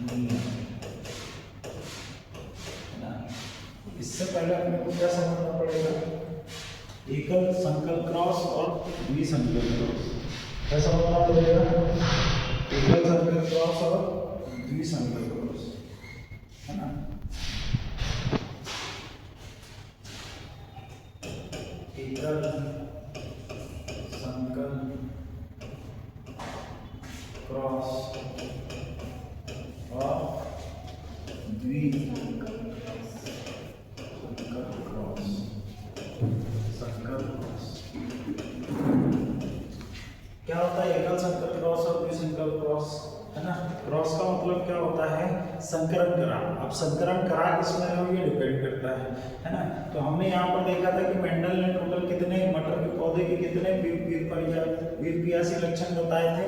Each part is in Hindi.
नियम, है ना। इससे पहले अपने को क्या समझना पड़ेगा, एकल संकर क्रॉस और द्विसंकर क्रॉस। क्या समझना पड़ेगा, एकल संकर क्रॉस और द्विसंकर क्रॉस, है ना। एकल संकर क्रॉस और द्विसंकर क्रॉस, संकर क्रॉस। क्या होता है एकल संकर क्रॉस और द्विसंकर क्रॉस, है ना। क्रॉस का मतलब क्या होता है, संकरण करा। अब संकरण करा किसमें है ये डिपेंड करता है ना। तो हमने यहाँ पर देखा था कि मेंडल ने टोटल कितने मटर के पौधे के कितने वीरपियासी लक्षण बताए थे,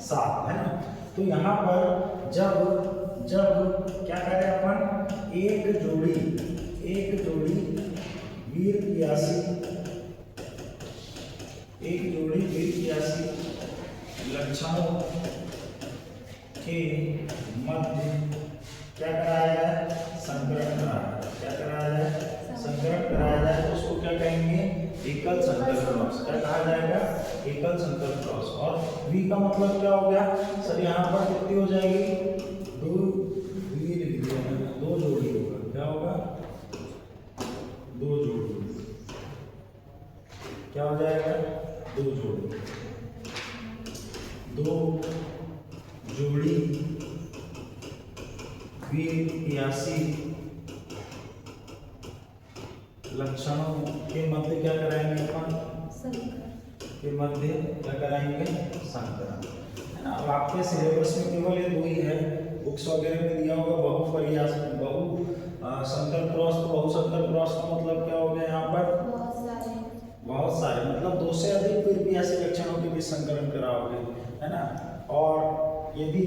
7, है ना। तो यहाँ पर जब क्या करें अपन, एक जोड़ी वीरपियासी लक्षणों के मध्य क्या कराया जाए, संकरण कराया। क्या कराया जाए, संकरण कराया जाए। तो उसको क्या कहेंगे, एकल संकर क्रॉस। क्या कहा जाएगा, एकल संकर क्रॉस। और वी का मतलब क्या हो गया सर, यहाँ पर कितनी हो जाएगी, 2 जोड़ी होगा। क्या होगा, 2 जोड़ी। क्या हो जाएगा, 2 जोड़ी वीरपियासी लक्षणों के मध्य क्या कराएंगे अपन, के मध्य क्या कराएंगे, संकरण, है ना। अब आपके सिलेबस में केवल ये 2 ही है, बुक्स वगैरह में दिया होगा संकर क्रॉस। तो बहुसंकर क्रॉस का मतलब क्या हो गया, यहाँ पर बहुत सारे मतलब 2 से अधिक वीरपियासी लक्षणों के बीच संकरण कराओगे, है ना। और यदि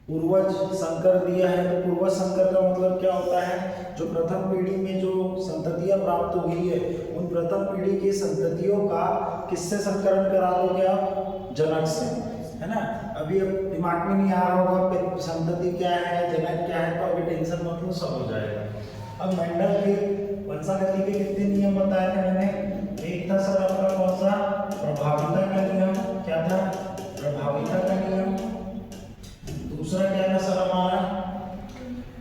पूर्वज संकर दिया है तो पूर्वज संकर का मतलब क्या होता है, जो प्रथम पीढ़ी में जो संततियां प्राप्त हुई है उन प्रथम पीढ़ी की संततियों का किससे संकरण करा दोगे आप, जनक से, है ना। अभी अब दिमाग में नहीं आ रहा होगा संतति क्या है, जनक क्या है, तो अभी टेंशन मत लो, सब हो जाएगा। अब मेंडल के वंशागति के कितने नियम बताए थे मैंने, एक था सर आपका कौन सा, प्रभाविता का नियम। क्या था, प्रभाविता का नियम। दूसरा क्या था सर हमारा,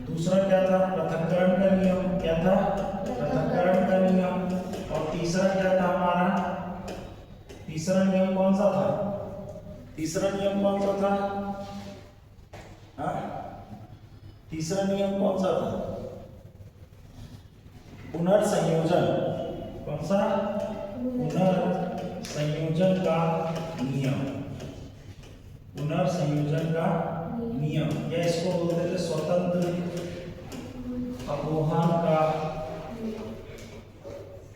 दूसरा क्या था, पृथक्करण का नियम। क्या था, पृथक्करण का नियम। और तीसरा क्या था हमारा, तीसरा नियम कौन सा था, तीसरा नियम कौन सा था, हाँ तीसरा नियम कौन सा था, पुनर्संयोजन। कौन सा, पुनर्संयोजन का नियम, पुनर्संयोजन का नियम, या इसको बोलते थे स्वतंत्र अपोहन का,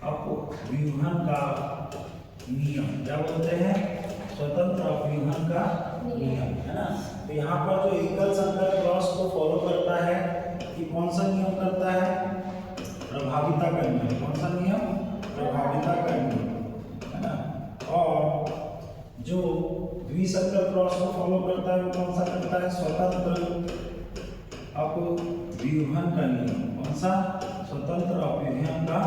अपव्यूहन का नियम। क्या बोलते हैं, स्वतंत्र अपव्यूहन का नियम, है ना। तो यहाँ पर जो एकल संकर क्रॉस को फॉलो करता है कि कौन सा नियम करता है, प्रभाविता का नियम। कौन सा नियम, प्रभाविता का नियम, है ना। और जो द्विसंकर क्रॉस को फॉलो करता है वो कौन सा करता है, स्वतंत्र अपव्यूहन का नियम। कौन सा, स्वतंत्र अपव्यूहन का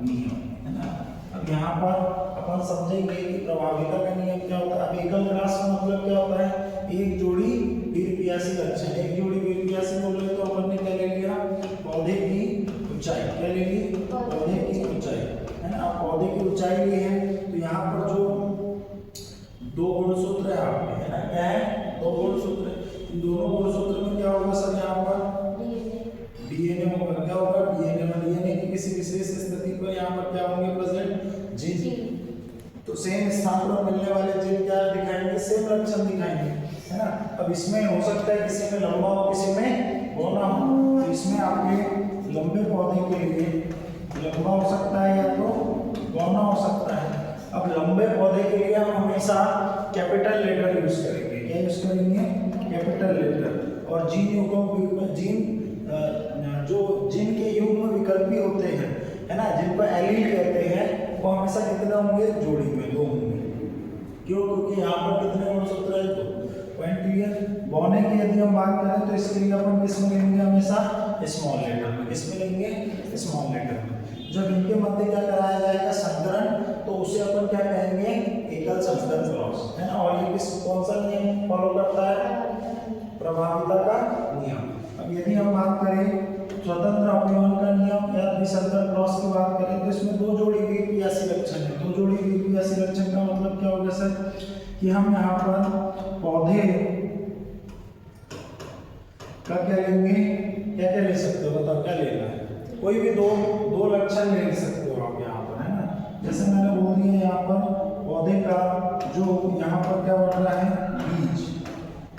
नियम, है ना। अब यहाँ पर अपन समझेंगे कि प्रभाविता का नियम क्या होता है। अब एकल क्रॉस का मतलब क्या होता है, एक जोड़ी वीरपियासी लक्षण। एक जोड़ी वीरपियासी बोल रहे तो अपन ने क्या ले लिया, पौधे की ऊंचाई। क्या ले ली, पौधे की ऊंचाई, है ना। पौधे की ऊंचाई ली है तो यहाँ पर जो 2 गुणसूत्र है आपके, है ना, क्या है, 2 गुणसूत्र। इन दोनों गुणसूत्र में क्या होगा सर, यहाँ पर डीएनए होगा। क्या होगा, डीएनए में डीएनए की किसी विशेष स्थिति पर यहाँ पर क्या होंगे प्रेजेंट, जीन। तो सेम स्थान पर मिलने वाले जीन क्या दिखाएंगे, सेम लक्षण दिखाएंगे, है ना। अब इसमें हो सकता है किसी में लंबा हो किसी में बौना हो, तो इसमें आपके लंबे पौधे के लिए लंबा हो सकता है या तो बौना हो सकता है। अब लंबे पौधे के लिए हम हमेशा कैपिटल लेटर यूज करेंगे। क्या यूज करेंगे, कैपिटल लेटर। और जीन युग्म, जीन जो जीन के युग्म विकल्पी होते हैं, है ना, जिनको एलील कहते हैं, वो हमेशा कितने होंगे, जोड़ी में 2 होंगे। क्यों, क्योंकि यहाँ पर कितने गुणसूत्र है, तो पॉइंट क्लियर। बौने की यदि हम हम बात करें तो इसके लिए अपन किस में लेंगे हमेशा स्मॉल लेटर में। किस में लेंगे स्मॉल लेटर में। जब इनके मध्य क्या कराया जाएगा संकरण, तो उसे अपन क्या कहेंगे एकल संकर क्रॉस, है ना। और ये किस कौन सा नियम फॉलो करता है, प्रभाविता का नियम। अब यदि हम बात करें स्वतंत्र अपव्यवन का नियम या द्विसंकर क्रॉस की बात करें तो इसमें दो जोड़ी वीरपियासी लक्षण है। दो जोड़ी वीरपियासी लक्षण का मतलब क्या होगा सर, कि हम यहाँ पर पौधे का क्या लेंगे, क्या क्या ले सकते हो बताओ, क्या लेना है, कोई भी दो लक्षण ले सकते हो आप यहाँ पर, है ना। जैसे मैंने बोल दिया यहाँ पर पौधे का जो यहाँ पर क्या बन रहा है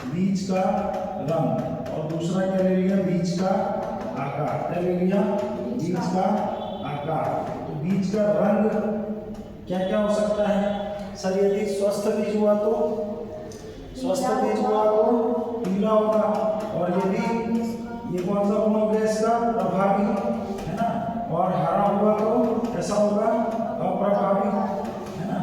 बीज का रंग, और दूसरा क्या ले लिया बीज का आकार, क्या ले लिया बीज का आकार। तो बीज का रंग क्या क्या हो सकता है सर, यदि स्वस्थ बीज हुआ तो पीला होगा, और यदि ये कौन सा गुण हो गया इसका प्रभावी, है ना, और हरा हुआ तो कैसा होगा अप्रभावी, है ना।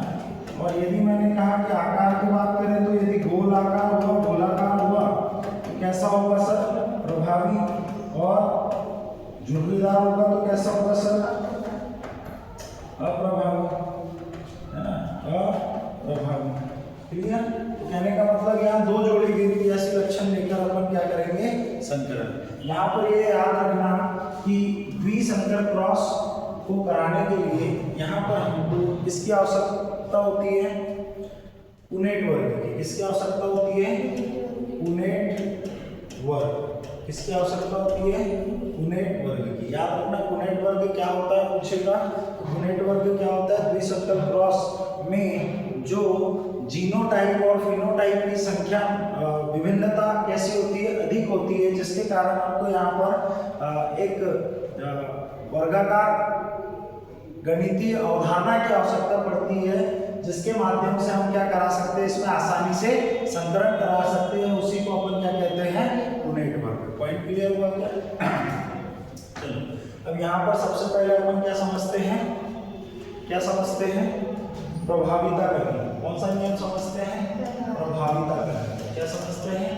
और यदि मैंने कहा कि आकार की बात करें तो यदि गोल आकार हुआ गोलाकार हुआ तो कैसा होगा सर प्रभावी, और झुर्रीदार होगा तो कैसा होगा सर अप्रभावी, है ना, अप्रभावी। क्लियर। तो कहने का मतलब यहाँ दो जोड़ी वीरपियासी लक्षण लेकर अपन क्या करेंगे संकरण। यहाँ पर ये याद रखना कि द्विसंकर क्रॉस को कराने के लिए यहाँ पर हमको किसकी आवश्यकता होती है, पुनेट वर्ग की। किसकी आवश्यकता होती है पुनेट वर्ग। किसकी आवश्यकता होती है पुनेट वर्ग की। याद रखना पुनेट वर्ग क्या होता है पूछेगा, पुनेट वर्ग क्या होता है द्विसंकर क्रॉस में जो जीनोटाइप और फिनोटाइप की संख्या विभिन्नता कैसी होती है अधिक होती है, जिसके कारण आपको यहाँ पर एक वर्गाकार गणितीय अवधारणा की आवश्यकता पड़ती है, जिसके माध्यम से हम क्या करा सकते हैं इसमें आसानी से संकरण करा सकते हैं। उसी को अपन क्या कहते हैं पुनेट वर्ग। पॉइंट क्लियर हुआ क्या। चलो अब यहाँ पर सबसे पहले अपन क्या समझते हैं प्रभाविता का नियम। कौन सा नियम समझते हैं प्रभाविता का नियम। क्या समझते हैं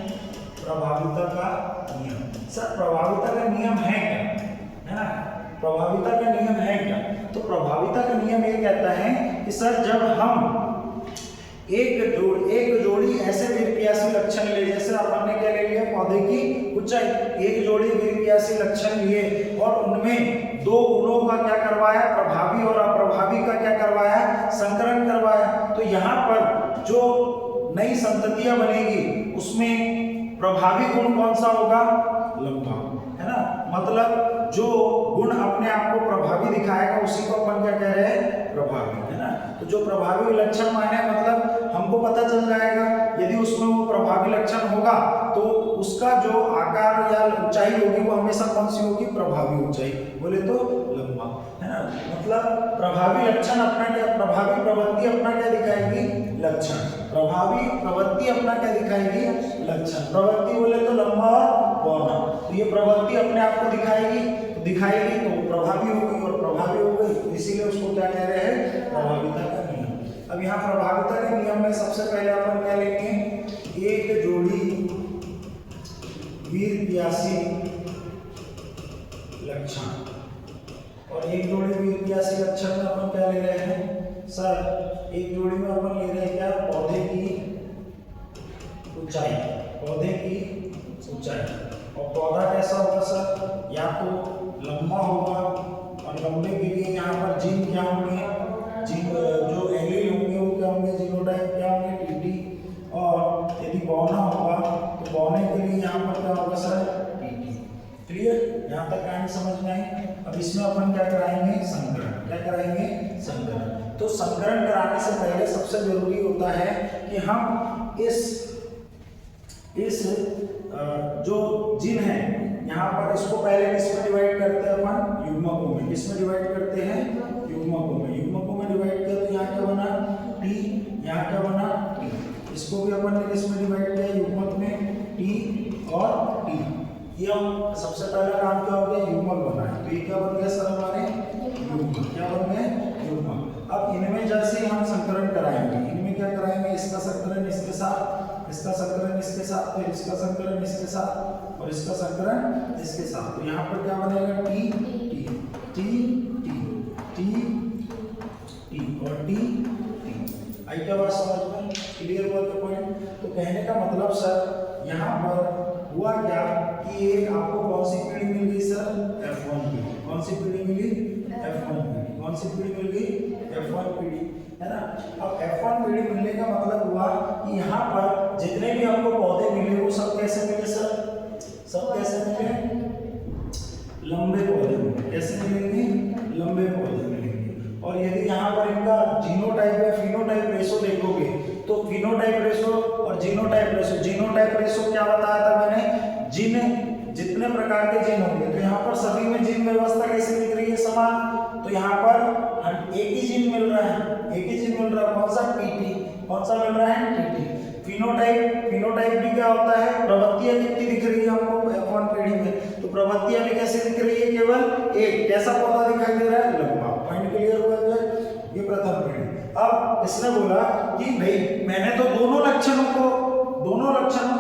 प्रभाविता का नियम। सर प्रभाविता का नियम है क्या, है ना, प्रभाविता का नियम है क्या। तो प्रभाविता का नियम ये कहता है कि सर जब हम एक जोड़ी ऐसे वीरपियासी लक्षण ले, जैसे अपन ने क्या ले लिया पौधे की ऊंचाई, एक जोड़ी वीरपियासी लक्षण लिए और उनमें दो गुणों का क्या करवाया प्रभावी और अप्रभावी का क्या करवाया संकरण करवाया। तो यहाँ पर जो नई संततियां बनेगी उसमें प्रभावी गुण कौन सा होगा लंबा, है ना। मतलब जो गुण अपने आप को प्रभावी दिखाएगा उसी को अपन क्या कह रहे हैं प्रभावी, है ना। तो जो प्रभावी लक्षण माने मतलब हमको पता चल जाएगा यदि उसमें वो प्रभावी लक्षण होगा तो उसका जो आकार या ऊंचाई होगी वो हमेशा कौन सी होगी प्रभावी ऊंचाई, बोले तो लंबा, है ना। मतलब प्रभावी लक्षण अपना क्या प्रभावी प्रवृत्ति अपना क्या दिखाएगी लक्षण, प्रभावी प्रवृत्ति अपना क्या दिखाएगी लक्षण। प्रवृत्ति बोले तो लंबा और बौना, तो ये प्रवृत्ति अपने आप को दिखाएगी तो प्रभावी होगी, और प्रभावी हो गई इसीलिए उसको क्या कह रहे हैं प्रभाविता का नियम। अब यहाँ प्रभाविता के नियम में सबसे पहले अपन क्या लेंगे एक जोड़ी वीरपियासी लक्षण, और एक जोड़ी वीरपियासी लक्षण में अपन क्या ले रहे हैं सर एक जोड़ी में अपन ले रहे हैं क्या पौधे की ऊंचाई, और पौधा कैसा होगा सर या तो लंबा होगा, और लंबे के लिए यहाँ पर जीन क्या होंगे जीन जो एलील होंगे वो क्या होंगे जीनोटाइप क्या होंगे टीटी, और यदि बौना होगा तो बौने के लिए यहाँ पर क्या होगा सर टीटी। क्लियर, यहाँ तक कहानी समझ में आई। अब इसमें अपन क्या कराएंगे संकरण, क्या कराएंगे संकरण। तो संकरण कराने से पहले सबसे जरूरी होता है कि हम इस जो जीन है यहाँ पर इसको पहले किसमें डिवाइड करते हैं अपन युग्मकों में। किसमें डिवाइड करते हैं युग्मकों में डिवाइड किया तो यहाँ क्या बना टी, यहाँ क्या बना टी। इसको भी अपन ने किसमें डिवाइड किया युग्मक में टी और टी। ये हम सबसे पहला काम क्या हो गया युग्मक बना है, तो ये क्या बन गया सर हमारे युग्मक, क्या बन गए युग्मक। अब इनमें जैसे हम संकरण कराएंगे, इनमें क्या कराएंगे इसका संकरण इसके साथ इसका संकरण इसके साथ, फिर इसका संकरण इसके साथ और इसका संकरण इसके साथ। तो यहाँ पर क्या बनेगा T T T T T T और टी टी। आई क्या बात समझ में? क्लियर हुआ क्या पॉइंट? तो कहने का मतलब सर यहाँ पर हुआ क्या कि ये आपको कौन सी पीढ़ी मिल गई सर? F1 पीढ़ी। कौन सी पीढ़ी मिली? F1 पीढ़ी। कौन सी पीढ़ी मिल गई? F1 पीढ़ी, है ना। अब F1 पीढ़ी मिलने का मतलब हुआ कि यहाँ पर जितने भी हमको पौधे मिले वो सब कैसे मिले सर? सब कैसे मिले? लंबे पौधे मिले। कैसे मिलेंगे? लंबे पौधे मिलेंगे। और यदि यहाँ पर इनका जीनोटाइप या फिनोटाइप रेशो देखोगे तो फिनोटाइप रेशो और जीनोटाइप रेशो, जीनोटाइप रेशो क्या बताया था मैंने? जिन जितने प्रकार के जीन होंगे तो यहाँ पर सभी में जीन व्यवस्था कैसे दिख रही है? समान। तो यहाँ पर एक ही जीन मिल रहा है, एक ही जीन मिल रहा है। कौन सा? टीटी। कौन सा मिल रहा है? टीटी। फिनोटाइप, फिनोटाइप भी क्या होता है? प्रवृत्तियां कितनी दिख रही है हमको F1 पीढ़ी में? तो प्रवृत्तियां भी कैसे दिख रही है? केवल एक। कैसा पौधा दिखाई दे रहा है? लंबा। पॉइंट क्लियर हुआ क्या? ये प्रथम पीढ़ी। अब इसने बोला कि भाई मैंने तो दोनों लक्षणों को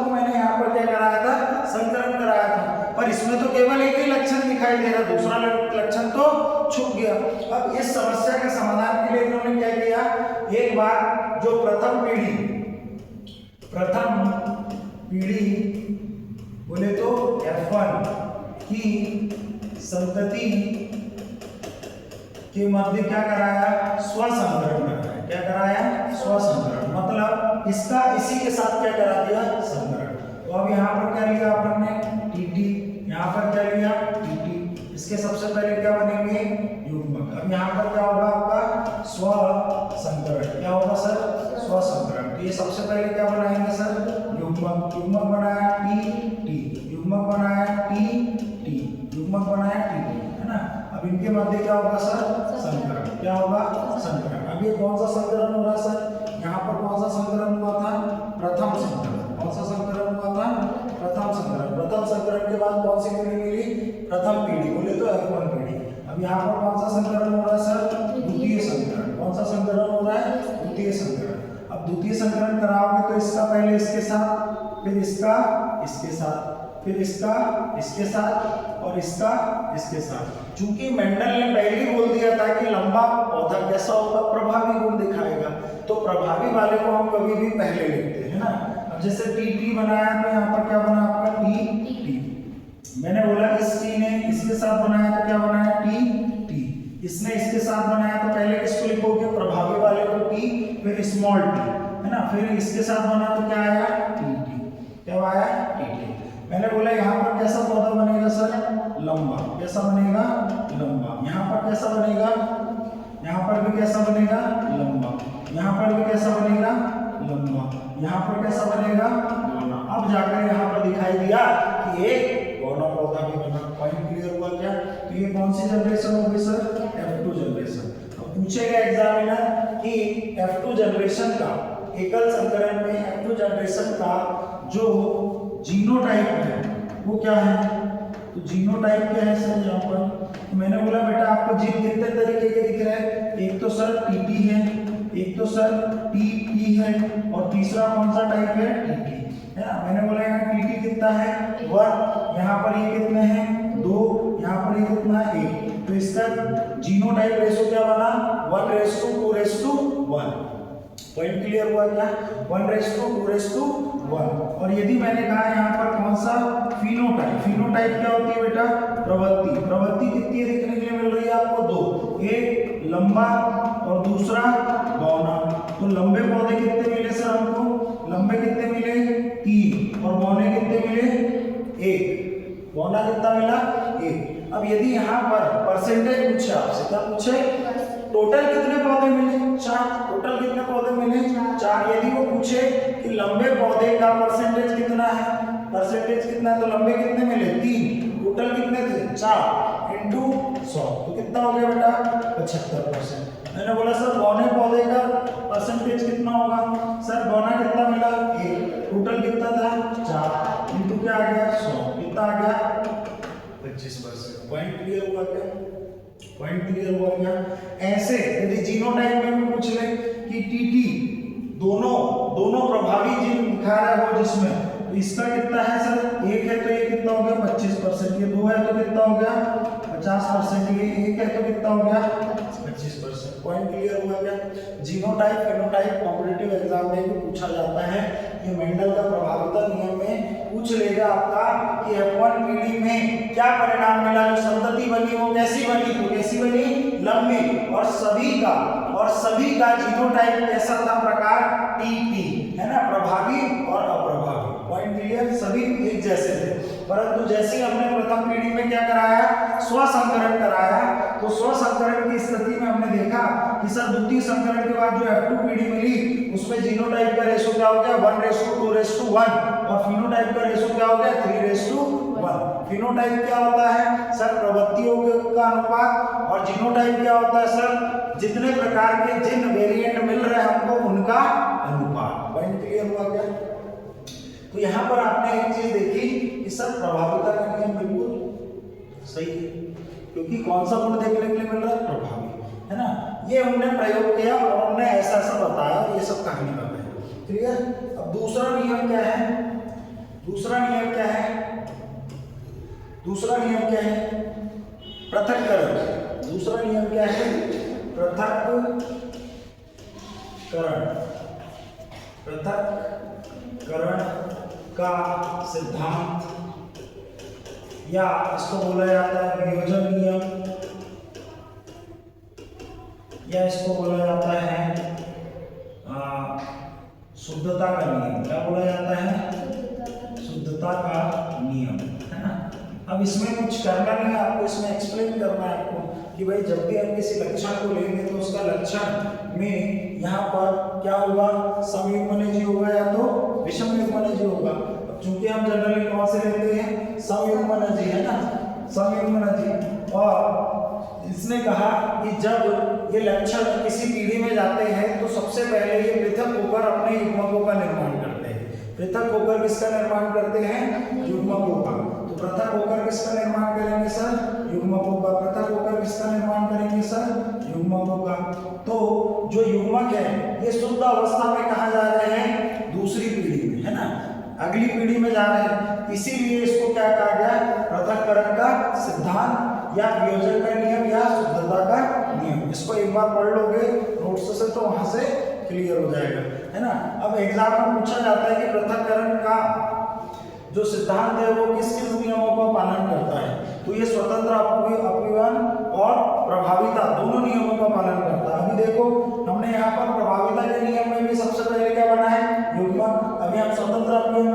मैंने यहाँ पर क्या कराया था? संकरण कराया था, पर इसमें तो केवल एक ही लक्षण दिखाई दे रहा, दूसरा लक्षण तो छुप गया। अब इस समस्या के समाधान के लिए इन्होंने क्या किया? एक बार जो प्रथम पीढ़ी बोले तो F1 की संतति के मध्य क्या कराया? स्वसंकरण कराया। क्या कराया? स्वसंकरण। मतलब इसका इसी के साथ क्या करा दिया? संकरण। तो अब यहाँ पर क्या लिया अपन ने? टीटी। यहाँ पर क्या लिया? टीटी। इसके सबसे पहले क्या बनेंगे? युग्मक। अब यहाँ पर क्या होगा आपका? स्वसंकरण। क्या होगा सर? स्वसंकरण। तो ये सबसे पहले क्या बनाएंगे सर? युग्मक। युग्मक बनाया टी टी, युग्मक बनाया टी टी, युग्मक बनाया टी टी, है ना। अब इनके मध्य क्या होगा सर? संकरण। क्या होगा? संकरण। अब ये कौन सा संकरण हो रहा है सर? यहाँ पर कौन सा संकरण हुआ था? प्रथम संकरण। कौन सा संकरण हुआ था? प्रथम संकरण। प्रथम संकरण के बाद कौन सी पीढ़ी मिली? प्रथम पीढ़ी बोले तो F1 पीढ़ी। अब यहाँ पर कौन सा संकरण हो रहा है सर? द्वितीय संकरण। कौन सा संकरण हो रहा है? द्वितीय संकरण। अब द्वितीय संकरण कराओगे तो इसका पहले इसके साथ, फिर इसका इसके साथ, फिर इसका इसके साथ और इसका इसके साथ। चूंकि मेंडल ने पहले ही बोल दिया था कि लंबा पौधा कैसा होगा? प्रभावी गुण दिखाएगा, तो प्रभावी वाले को हम कभी भी पहले लिखते हैं ना। अब जैसे टी बनाया तो यहाँ पर क्या बना आपका? टी। मैंने बोला इस टी ने इसके साथ बनाया तो क्या बनाया? टी। इसने इसके साथ बनाया तो पहले किसको लिखोगे? प्रभावी वाले को टी, फिर स्मॉल टी, है ना। फिर इसके साथ बना तो क्या आया? टी। क्या आया? टी। मैंने बोला यहाँ पर कैसा पौधा बनेगा सर? लंबा। कैसा बनेगा? लंबा। यहाँ पर कैसा बनेगा? यहाँ पर भी कैसा बनेगा? लंबा। यहाँ पर भी कैसा बनेगा? लंबा। यहाँ पर कैसा बनेगा? बौना। अब जाकर यहाँ पर दिखाई दिया कि एक बौना पौधा भी बना। पॉइंट क्लियर हुआ क्या? तो ये कौन सी जनरेशन होगी सर? F2 generation. अब पूछेगा एग्जामिनर कि F2 जनरेशन का एकल संकरण में F2 जनरेशन का जो जीनोटाइप है वो क्या है? तो जीनोटाइप क्या है सर यहाँ पर? तो मैंने बोला बेटा आपको जीन कितने तरीके के दिख रहे हैं? एक तो सर टीटी है, एक तो सर टीपी है और तीसरा कौन सा टाइप है? टीटी, है ना। मैंने बोला यहाँ टीटी कितना है? 1। यहाँ पर ये कितने हैं? 2। यहाँ पर ये कितना है? 1। तो इसका जीनोटाइप रेशो क्या बना? 1:2:1। पॉइंट क्लियर हुआ क्या? 1:2:1। और यदि मैंने कहा यहाँ पर कौन सा? फिनोटाइप। फिनोटाइप क्या होती है बेटा? प्रवृत्ति। प्रवृत्ति कितनी दिखने के लिए मिल रही है आपको? 2। एक लंबा और दूसरा बौना। तो लंबे पौधे कितने मिले सर हमको? लंबे कितने मिले? 3। और बौने कितने मिले? 1। बौना कितना मिला? 1। अब यदि यहाँ पर परसेंटेज पूछे आपसे, क्या पूछे? टोटल कितने पौधे मिले? 4। टोटल कितने पौधे मिले? 4। यदि वो पूछे कि लंबे पौधे का परसेंटेज कितना है? परसेंटेज कितना है? तो लंबे कितने मिले? 3। टोटल कितने थे? 4 इंटू 100। तो कितना हो गया बेटा? 75%। मैंने बोला सर बौने पौधे का परसेंटेज कितना होगा? सर बौना कितना मिला? 1। टोटल कितना था? 4 इंटू क्या आ गया? 100। कितना आ गया? 25%। पॉइंट क्लियर हुआ क्या? पॉइंट क्लियर हुआ क्या? ऐसे यदि जीनोटाइप में भी पूछ ले कि टीटी दोनों प्रभावी जीन दिखा रहे इसमें, तो इसका कितना है सर, 1 है तो ये कितना हो गया 25%, ये 2 है तो कितना हो गया 50%, ये 1 है तो कितना हो गया 25%। पॉइंट क्लियर हुआ क्या? जीनोटाइप फेनोटाइप कॉम्पिटिटिव एग्जाम में भी पूछा जाता है। ये मेंडल का प्रभाविता नियम में पूछ लेगा आपका कि F1 पीढ़ी में क्या परिणाम मिला, जो संतति बनी वो कैसी बनी, तो कैसी बनी, लंबी, और सभी का जीनोटाइप कैसा था, प्रकार TP, है ना, प्रभावी और अप्रभावी। पॉइंट क्लियर, सभी एक जैसे थे, परंतु जैसे हमने प्रथम पीढ़ी में क्या कराया, स्वसंकरण कराया, तो स्वसंकरण की स्थिति में हमने देखा कि सर द्वितीय संकरण के बाद जो F2 पीढ़ी मिली उसमें जीनोटाइप का रेशो क्या हो गया 1:2:1, और फिनोटाइप का रेशो क्या हो गया 3:1। फिनोटाइप क्या होता है सर, प्रवृत्तियों का अनुपात, और जीनोटाइप क्या होता है सर, जितने प्रकार के जिन वेरिएंट मिल रहे हैं हमको उनका अनुपात। पॉइंट क्लियर हुआ क्या? तो यहाँ पर आपने एक चीज देखी कि सर प्रभाविता का नियम बिल्कुल सही है, क्योंकि कौन सा गुण देखने के लिए मिल रहा है, प्रभावी, है ना। ये हमने प्रयोग किया और हमने ऐसा ऐसा बताया, ये सब कहानी बताई। क्लियर? अब दूसरा नियम क्या है, दूसरा नियम क्या है, दूसरा नियम क्या है, पृथक्करण। दूसरा नियम क्या है, पृथक्करण। पृथक्करण का सिद्धांत, या इसको बोला जाता है वियोजन नियम, या इसको बोला जाता है शुद्धता का नियम। क्या बोला जाता है, शुद्धता का नियम, है ना। अब इसमें कुछ करना नहीं है आपको, इसमें एक्सप्लेन करना है आपको कि भाई जब भी हम किसी लक्षण को लेंगे तो उसका लक्षण में यहाँ पर क्या होगा, समयुग्मनज होगा या तो विषम युग्मनज होगा। चूंकि हम जनरली कौन से लेते हैं, समयुग्मनज, है ना, समयुग्मनज। और इसने कहा कि जब ये लक्षण किसी पीढ़ी में जाते हैं तो सबसे पहले ये पृथक होकर अपने युग्मकों का निर्माण करते हैं। पृथक होकर किसका निर्माण करते हैं, युग्मकों का। तो पृथक होकर किसका निर्माण करेंगे सर, युग्मकों का। पृथक होकर किसका निर्माण करेंगे सर, युग्मकों का। तो जो युग्मक है ये शुद्ध अवस्था में कहाँ जा रहे हैं, दूसरी पीढ़ी में, है ना, अगली पीढ़ी में जा रहे हैं। इसीलिए इसको क्या कहा गया, पृथक्करण का सिद्धांत, या वियोजन का नियम, या शुद्धता का नियम। इसको एक बार पढ़ लोगे नोट्स से तो वहां से क्लियर हो जाएगा, है ना। अब एग्जाम में पूछा जाता है कि पृथक्करण का जो सिद्धांत है वो किस किस नियमों का पालन करता है, तो ये स्वतंत्र अपव्यवन और प्रभाविता दोनों नियमों का पालन करता है। अभी देखो हमने यहाँ पर प्रभाविता के नियम में भी सबसे पहले क्या बना है, युग्मक। अभी हम स्वतंत्र अपव्यवन